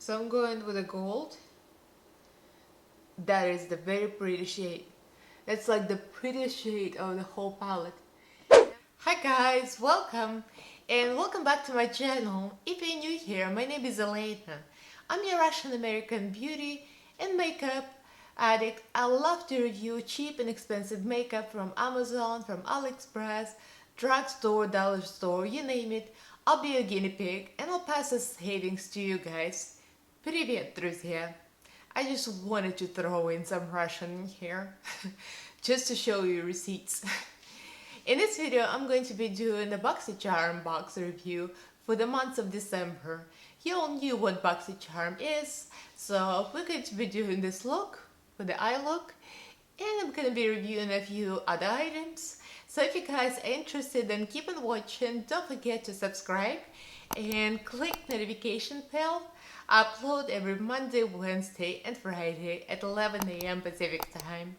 So I'm going with a gold. That is the very pretty shade. That's like the prettiest shade of the whole palette. Hi guys, welcome and welcome back to my channel. If you're new here, my name is Elaina. I'm a Russian American beauty and makeup addict. I love to review cheap and expensive makeup from Amazon, from AliExpress, drugstore, dollar store, you name it. I'll be your guinea pig and I'll pass the savings to you guys. Привет, друзья! I just wanted to throw in some Russian here just to show you receipts. In this video, I'm going to be doing the Boxycharm box review for the month of December. You all knew what Boxycharm is, so we're going to be doing this look, for the eye look, and I'm going to be reviewing a few other items. So if you guys are interested, then keep on watching. Don't forget to subscribe and click notification bell. I upload every Monday, Wednesday, and Friday at 11 AM Pacific time.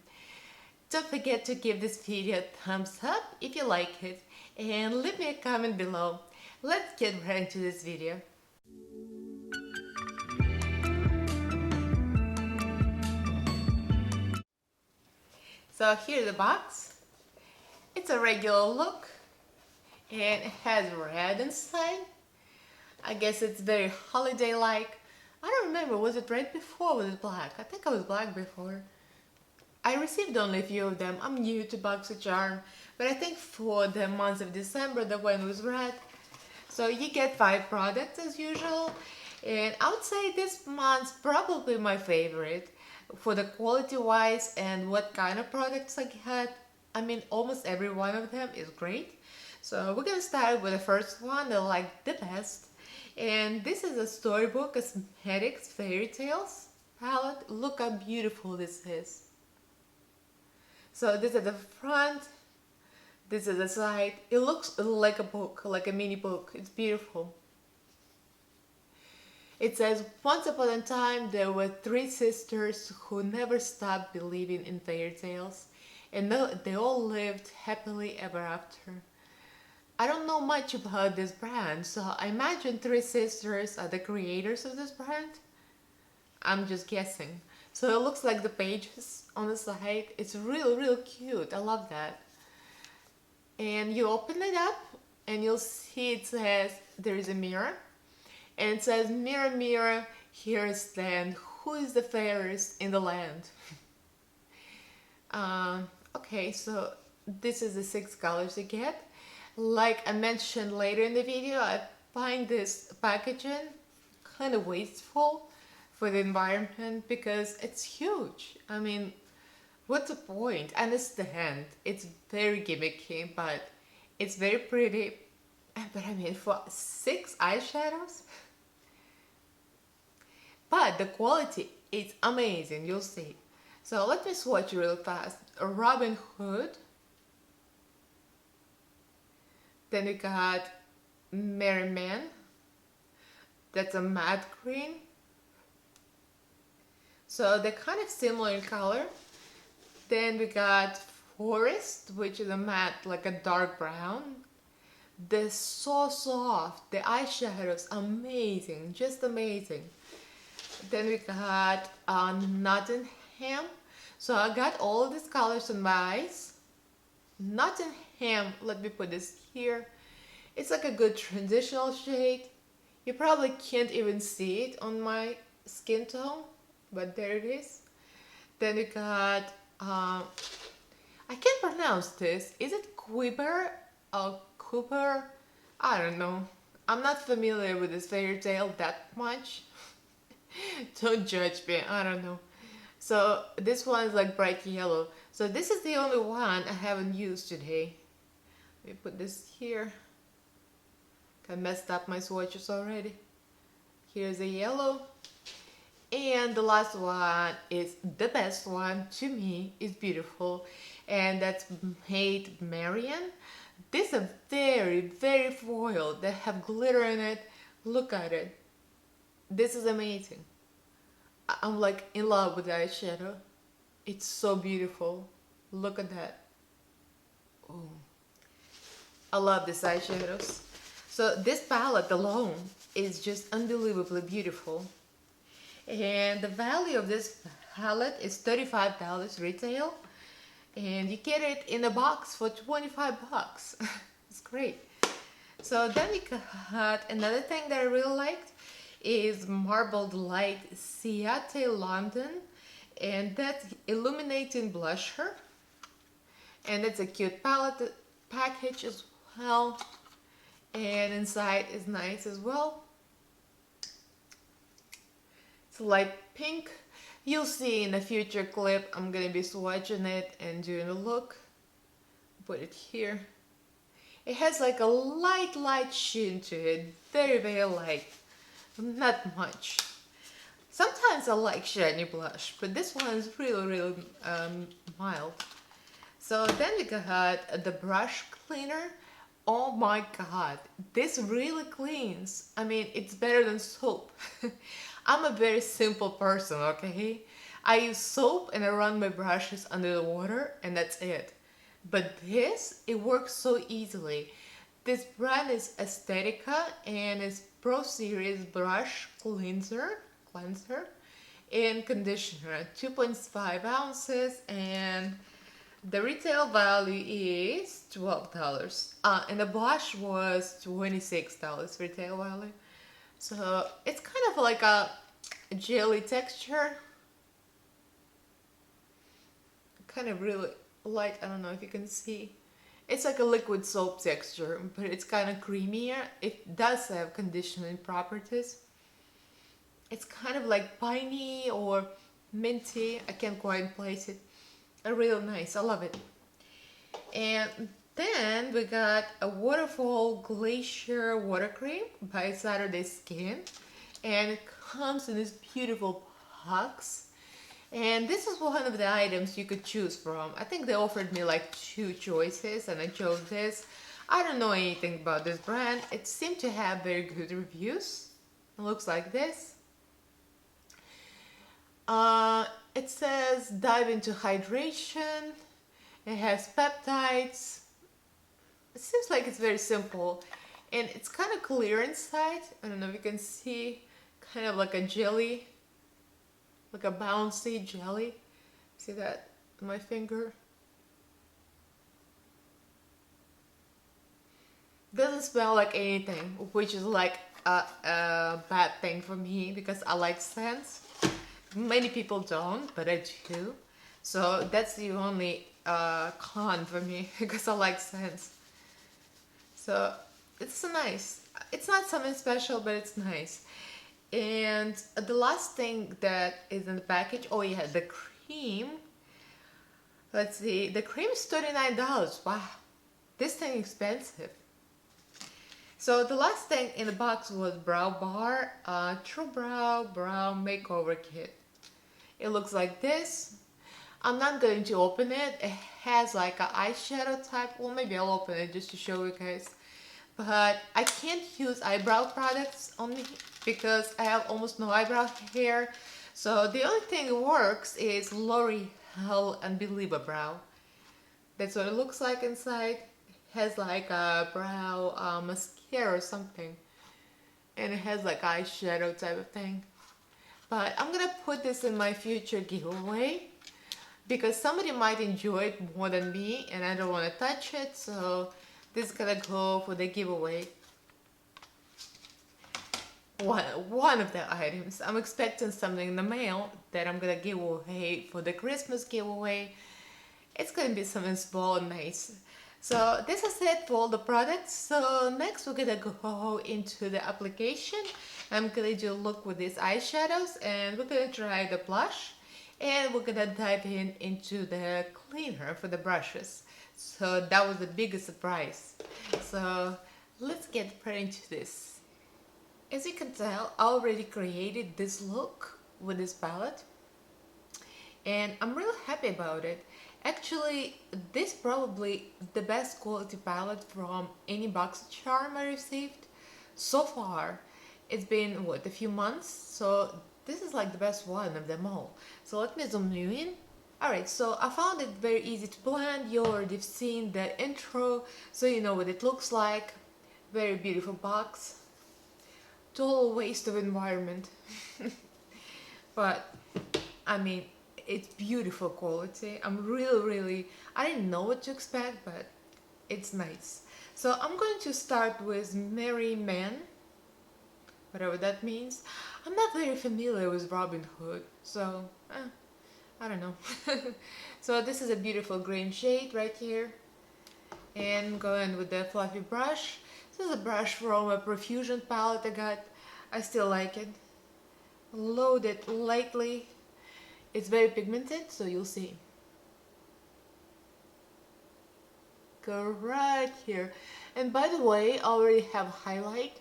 Don't forget to give this video a thumbs up if you like it and leave me a comment below. Let's get right into this video. So here's the box. It's a regular look and it has red inside. I guess it's very holiday-like. I don't remember, was it red before or was it black? I think it was black before. I received only a few of them. I'm new to Boxycharm, but I think for the month of December the one was red. So you get 5 products as usual, and I would say this month's probably my favorite for the quality wise and what kind of products I got. I mean, almost every one of them is great. So we're gonna start with the first one that I like the best, and this is a Storybook Cosmetics Fairy Tales palette. Look how beautiful this is. So this is the front, this is the side. It looks like a book, like a mini book. It's beautiful. It says, once upon a time there were 3 sisters who never stopped believing in fairy tales, and they all lived happily ever after. I don't know much about this brand, so I imagine 3 sisters are the creators of this brand. I'm just guessing. So it looks like the pages on the side. It's real cute. I love that. And you open it up and you'll see it says there is a mirror. And it says, mirror, mirror, here I stand. Who is the fairest in the land? Okay, so this is the 6 colors you get. Like I mentioned later in the video, I find this packaging kind of wasteful for the environment because it's huge. I mean, what's the point? I understand it's very gimmicky, but it's very pretty. But I mean, for 6 eyeshadows? But the quality is amazing, you'll see. So let me swatch real fast. Robin Hood. Then we got Merry Man. That's a matte green. So they're kind of similar in color. Then we got Forest, which is a matte, like a dark brown. They're so soft. The eyeshadows, amazing, just amazing. Then we got Nottingham. So I got all of these colors on my eyes. Nottingham, let me put this here. It's like a good transitional shade. You probably can't even see it on my skin tone, but there it is. Then we got, I can't pronounce this. Is it Quiver or Cooper? I don't know. I'm not familiar with this fairy tale that much. Don't judge me, I don't know. So this one is like bright yellow. So this is the only one I haven't used today. Let me put this here. I messed up my swatches already. Here's the yellow. And the last one is the best one to me. It's beautiful. And that's Maid Marian. These are very foiled. They have glitter in it. Look at it. This is amazing. I'm like in love with the eyeshadow. It's so beautiful. Look at that. Oh, I love these eyeshadows. So this palette alone is just unbelievably beautiful. And the value of this palette is $35 retail, and you get it in a box for 25 bucks. It's great. So then we got another thing that I really liked is Marbled Light Ciate London, and that's illuminating blusher, and it's a cute palette package as well, and inside is nice as well. It's light pink. You'll see in a future clip I'm gonna be swatching it and doing a look. Put it here. It has like a light sheen to it, very light, not much. Sometimes I like shiny blush, but this one is really mild. So then we got the brush cleaner. Oh my god, this really cleans. I mean, it's better than soap. I'm a very simple person, okay? I use soap and I run my brushes under the water and that's it. But this, it works so easily. This brand is Aesthetica and it's Pro Series Brush Cleanser and Conditioner, 2.5 ounces, and the retail value is $12. And the blush was $26 retail value. So it's kind of like a jelly texture. Kind of really light, I don't know if you can see. It's like a liquid soap texture, but it's kind of creamier. It does have conditioning properties. It's kind of like piney or minty. I can't quite place it. Really nice, I love it. And then we got a Waterfall Glacier Water Cream by Saturday Skin, and it comes in these beautiful pucks. And this is one of the items you could choose from. I think they offered me like 2 choices and I chose this. I don't know anything about this brand. It seemed to have very good reviews. It looks like this. It says dive into hydration. It has peptides. It seems like it's very simple. And it's kind of clear inside. I don't know if you can see. Kind of like a jelly. Like a bouncy jelly. See that on my finger? Doesn't smell like anything, which is like a bad thing for me because I like scents. Many people don't, but I do. So that's the only con for me because I like scents. So it's nice. It's not something special, but it's nice. And the last thing that is in the package, oh yeah, the cream. Let's see, the cream is $39. Wow, this thing is expensive. So the last thing in the box was Brow Bar, True Brow Makeover Kit. It looks like this. I'm not going to open it. It has like an eyeshadow type. Well, maybe I'll open it just to show you guys. But I can't use eyebrow products on me because I have almost no eyebrow hair. So the only thing that works is L'Oreal Unbeliever Brow. That's what it looks like inside. It has like a brow mascara or something. And it has like eyeshadow type of thing. But I'm gonna put this in my future giveaway because somebody might enjoy it more than me and I don't want to touch it, so this is gonna go for the giveaway. One of the items. I'm expecting something in the mail that I'm gonna give away for the Christmas giveaway. It's gonna be something small and nice. So this is it for all the products. So next we're gonna go into the application. I'm gonna do a look with these eyeshadows and we're gonna try the blush and we're gonna dive into the cleaner for the brushes. So that was the biggest surprise. So let's get right into this. As you can tell, I already created this look with this palette and I'm really happy about it. Actually, this is probably the best quality palette from any Boxycharm I received so far. It's been, what, a few months? So this is like the best one of them all. So let me zoom you in. Alright, so I found it very easy to blend. You already have seen the intro, so you know what it looks like. Very beautiful box. Total waste of environment. but I mean, it's beautiful quality. I'm really, I didn't know what to expect, but it's nice. So I'm going to start with Merry Man, whatever that means. I'm not very familiar with Robin Hood, so I don't know. So this is a beautiful green shade right here, and going with the fluffy brush. This is a brush from a Profusion palette I got. I still like it. Load it lightly. It's very pigmented, so you'll see. Go right here. And by the way, I already have highlight,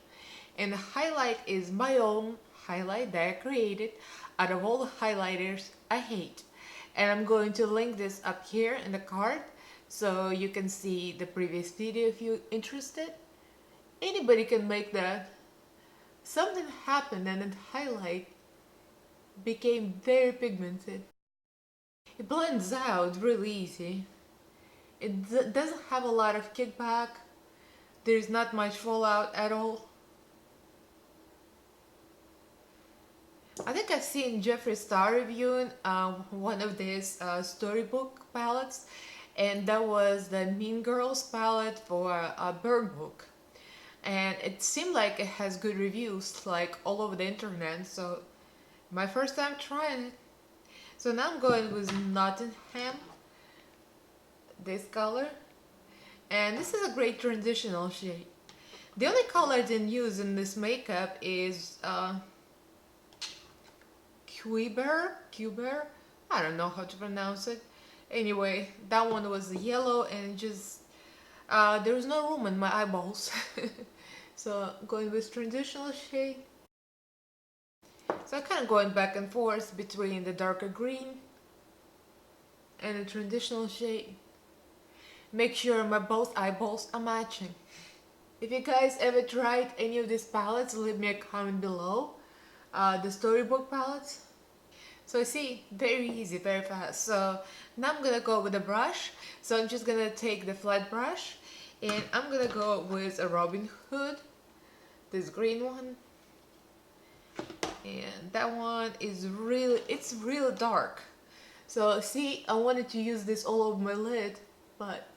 and the highlight is my own highlight that I created out of all the highlighters I hate. And I'm going to link this up here in the card so you can see the previous video if you're interested. Anybody can make that. Something happened and the highlight became very pigmented. It blends out really easy. It doesn't have a lot of kickback. There's not much fallout at all. I think I've seen Jeffree Star reviewing one of these Storybook palettes, and that was the Mean Girls palette for Burn Book. And it seemed like it has good reviews, like all over the internet, so my first time trying it. So now I'm going with Nottingham, this color, and this is a great transitional shade. The only color I didn't use in this makeup is Cuber, I don't know how to pronounce it. Anyway, that one was yellow and just there was no room in my eyeballs. So going with transitional shade. So I'm kind of going back and forth between the darker green and the transitional shade. Make sure my both eyeballs are matching. If you guys ever tried any of these palettes, leave me a comment below. The Storybook palettes. So see, very easy, very fast. So now I'm gonna go with a brush. So I'm just gonna take the flat brush and I'm gonna go with a Robin Hood, this green one. And that one is really, it's real dark. So see, I wanted to use this all over my lid, but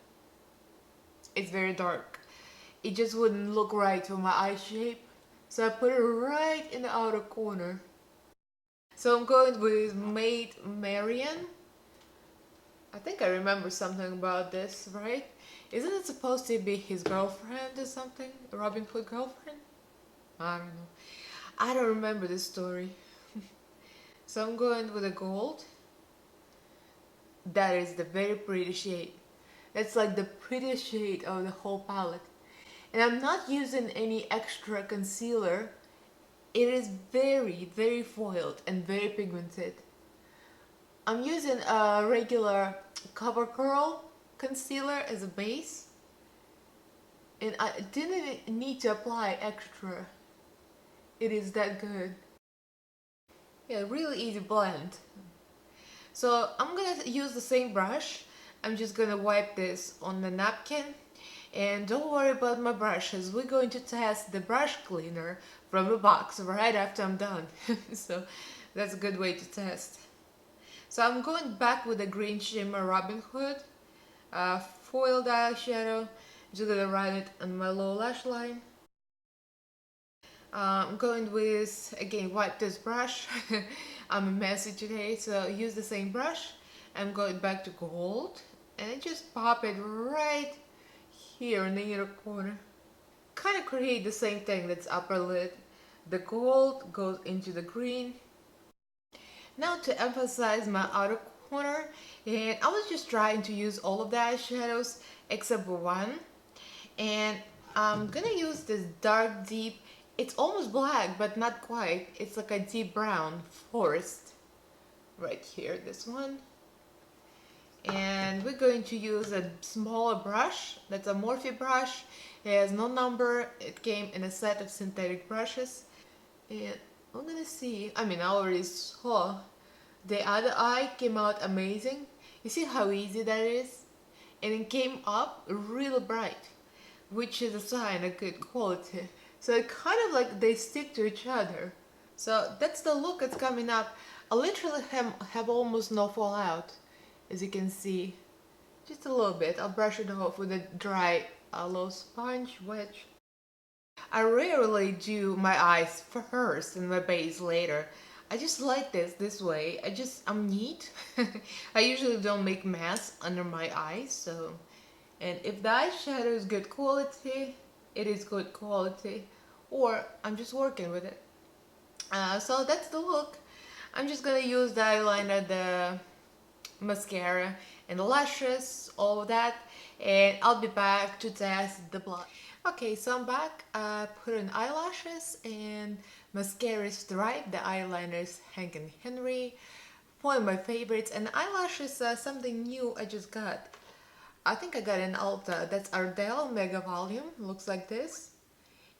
it's very dark. It just wouldn't look right for my eye shape. So I put it right in the outer corner. So I'm going with Maid Marian. I think I remember something about this, right? Isn't it supposed to be his girlfriend or something? A Robin Hood girlfriend? I don't know. I don't remember this story. So I'm going with a gold. That is the very pretty shade. That's like the prettiest shade of the whole palette. And I'm not using any extra concealer. It is very foiled and very pigmented. I'm using a regular CoverGirl concealer as a base. And I didn't need to apply extra. It is that good. Yeah, really easy blend. So I'm gonna use the same brush. I'm just gonna wipe this on the napkin. And don't worry about my brushes. We're going to test the brush cleaner from the box right after I'm done. So that's a good way to test. So I'm going back with the green shimmer Robin Hood foiled eyeshadow. Just gonna run it on my lower lash line. I'm going with, again, wipe this brush. I'm messy today, so use the same brush. I'm going back to gold and just pop it right here in the inner corner. Kind of create the same thing that's upper lid. The gold goes into the green. Now to emphasize my outer corner, and I was just trying to use all of the eyeshadows except for one. And I'm gonna use this dark deep, it's almost black but not quite, it's like a deep brown forest right here, this one. And we're going to use a smaller brush, that's a Morphe brush. It has no number, it came in a set of synthetic brushes. And I'm gonna see, I mean I already saw, the other eye came out amazing. You see how easy that is? And it came up really bright, which is a sign of good quality. So it kind of like they stick to each other. So that's the look that's coming up. I literally have almost no fallout, as you can see. Just a little bit. I'll brush it off with a dry little sponge wedge. I rarely do my eyes first and my base later. I just like this way. I'm neat. I usually don't make mess under my eyes, so. And if the eyeshadow is good quality, it is good quality, or I'm just working with it. So that's the look. I'm just gonna use the eyeliner, the mascara, and the lashes, all of that, and I'll be back to test the blush. Okay, so I'm back. I put in eyelashes and mascara is Stripe, the eyeliners Hank and Henry, one of my favorites, and eyelashes something new I just got. I think I got an Ulta. That's Ardell Mega Volume. Looks like this.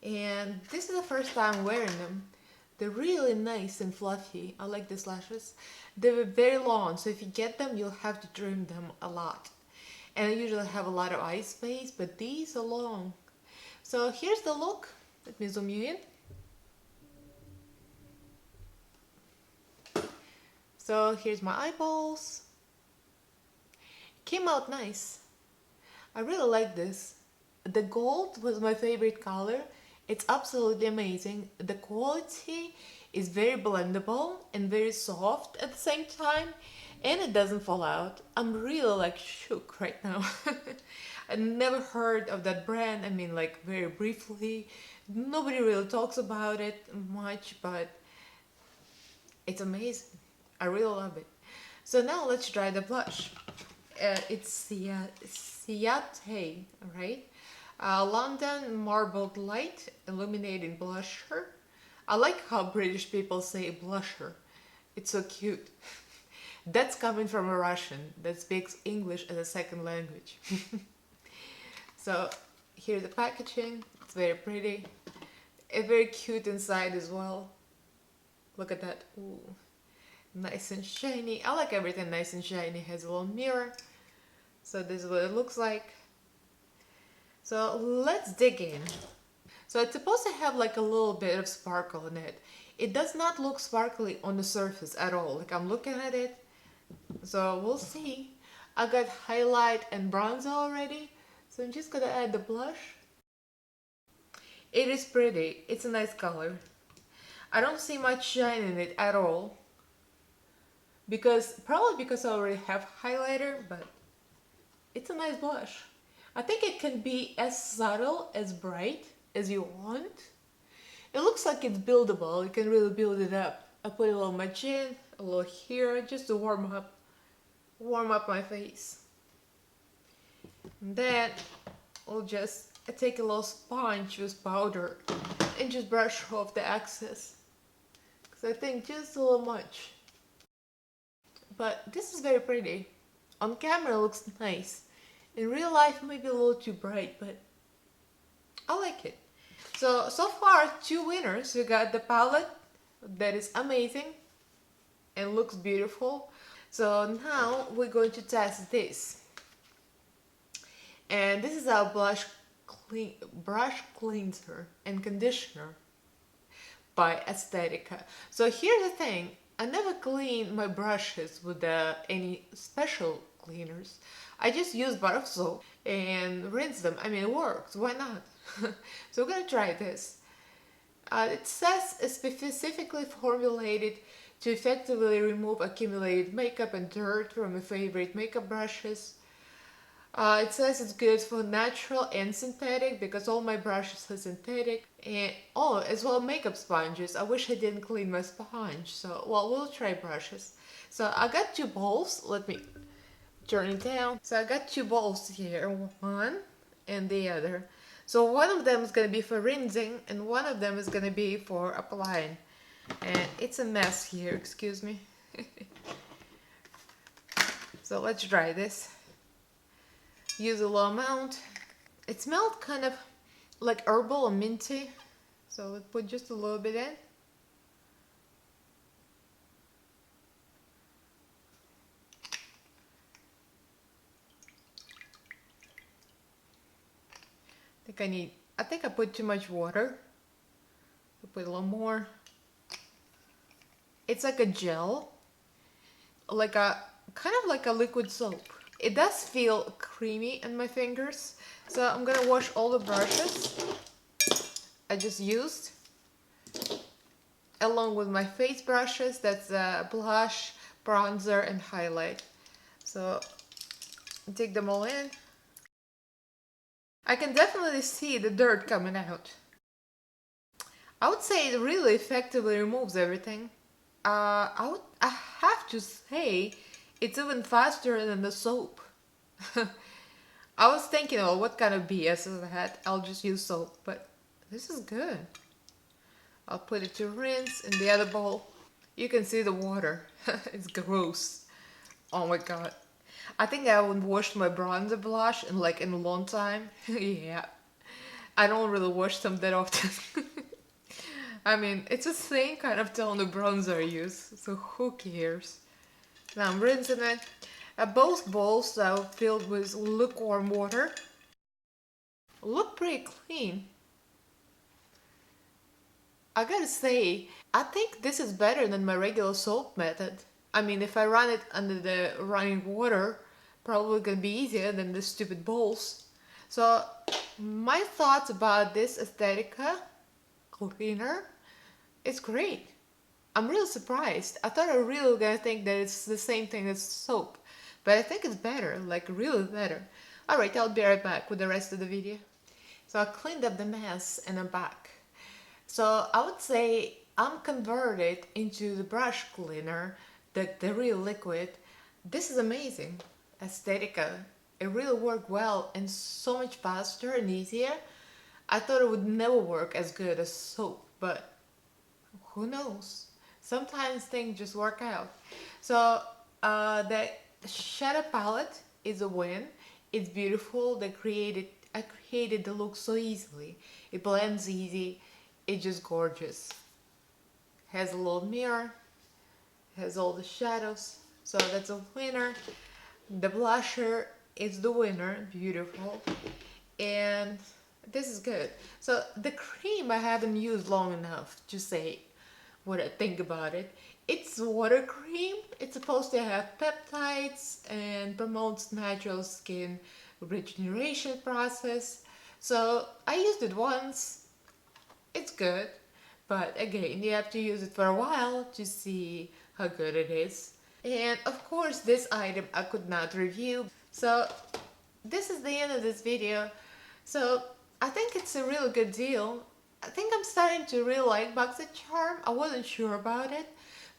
And this is the first time wearing them. They're really nice and fluffy. I like these lashes. They're very long, so if you get them, you'll have to trim them a lot. And I usually have a lot of eye space, but these are long. So here's the look. Let me zoom you in. So here's my eyeballs. Came out nice. I really like this. The gold was my favorite color. It's absolutely amazing. The quality is very blendable and very soft at the same time, and it doesn't fall out. I'm really like shook right now. I never heard of that brand. I mean, like very briefly. Nobody really talks about it much, but it's amazing. I really love it. So now let's try the blush. It's Ciate, right? London Marbled Light Illuminating Blusher. I like how British people say blusher. It's so cute. That's coming from a Russian that speaks English as a second language. So here's the packaging. It's very pretty. It's very cute inside as well. Look at that. Ooh. Nice and shiny. I like everything nice and shiny. It has a little mirror. So this is what it looks like. So let's dig in. So it's supposed to have like a little bit of sparkle in it. It does not look sparkly on the surface at all. Like I'm looking at it. So we'll see. I got highlight and bronzer already. So I'm just gonna add the blush. It is pretty. It's a nice color. I don't see much shine in it at all. Probably because I already have highlighter, but it's a nice blush. I think it can be as subtle, as bright as you want. It looks like it's buildable. You can really build it up. I put a little on my chin, a little here, just to warm up my face. And then I'll just take a little sponge with powder and just brush off the excess. Because I think just a little much. But this is very pretty. On camera it looks nice. In real life maybe a little too bright, but I like it. So far 2 winners. We got the palette that is amazing and looks beautiful. So now we're going to test this. And this is our brush cleanser and conditioner by Aesthetica. So here's the thing. I never clean my brushes with any special cleaners. I just use bar soap and rinse them. I mean, it works. Why not? So we're gonna try this. It says it's specifically formulated to effectively remove accumulated makeup and dirt from your favorite makeup brushes. It says it's good for natural and synthetic because all my brushes are synthetic. And as well makeup sponges. I wish I didn't clean my sponge. So, well, we'll try brushes. So I got 2 bowls. Let me turn it down. So I got 2 bowls here, one and the other. So one of them is going to be for rinsing and one of them is going to be for applying. And it's a mess here, excuse me. So let's try this. Use a low amount. It smelled kind of like herbal or minty. So let's put just a little bit in. I think I put too much water. I'll put a little more. It's like a gel, like a kind of like a liquid soap. It does feel creamy in my fingers, so I'm gonna wash all the brushes I just used along with my face brushes. That's blush, bronzer, and highlight. So take them all in. I can definitely see the dirt coming out. I would say it really effectively removes everything. I have to say it's even faster than the soap. I was thinking, oh, what kind of BS is that? I'll just use soap, but this is good. I'll put it to rinse in the other bowl. You can see the water. It's gross. Oh my god. I think I haven't washed my bronzer blush in a long time. Yeah. I don't really wash them that often. I mean, it's the same kind of tone of bronzer I use, so who cares? Now I'm rinsing it. Both bowls are filled with lukewarm water. Look pretty clean. I gotta say, I think this is better than my regular soap method. I mean, if I run it under the running water, probably gonna be easier than the stupid bowls. So, my thoughts about this Aesthetica cleaner is great. I'm real surprised. I thought I really gonna think that it's the same thing as soap, but I think it's better, like really better. Alright, I'll be right back with the rest of the video. So I cleaned up the mess and I'm back. So I would say I'm converted into the brush cleaner, the real liquid. This is amazing. Aesthetica. It really worked well and so much faster and easier. I thought it would never work as good as soap, but who knows? Sometimes things just work out. So the shadow palette is a win. It's beautiful. I created the look so easily. It blends easy. It's just gorgeous. Has a little mirror. Has all the shadows. So that's a winner. The blusher is the winner. Beautiful. And this is good. So the cream I haven't used long enough to say what I think about it. It's water cream. It's supposed to have peptides and promotes natural skin regeneration process. So I used it once. It's good, but again, you have to use it for a while to see how good it is. And of course, this item I could not review. So this is the end of this video. So I think it's a really good deal. I think I'm starting to really like Boxycharm. I wasn't sure about it,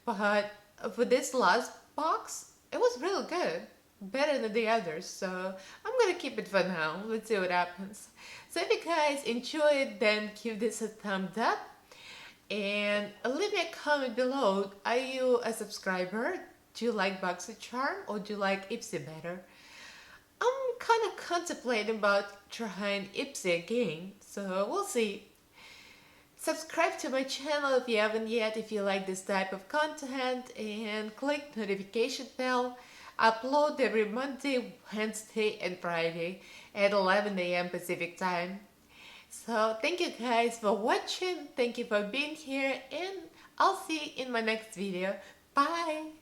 but for this last box, it was really good. Better than the others, so I'm gonna keep it for now. Let's see what happens. So if you guys enjoyed, then give this a thumbs up and leave me a comment below. Are you a subscriber? Do you like Boxycharm or do you like Ipsy better? I'm kind of contemplating about trying Ipsy again, so we'll see. Subscribe to my channel if you haven't yet, if you like this type of content, and click notification bell. Upload every Monday, Wednesday, and Friday at 11 AM Pacific time. So thank you guys for watching, thank you for being here, and I'll see you in my next video. Bye!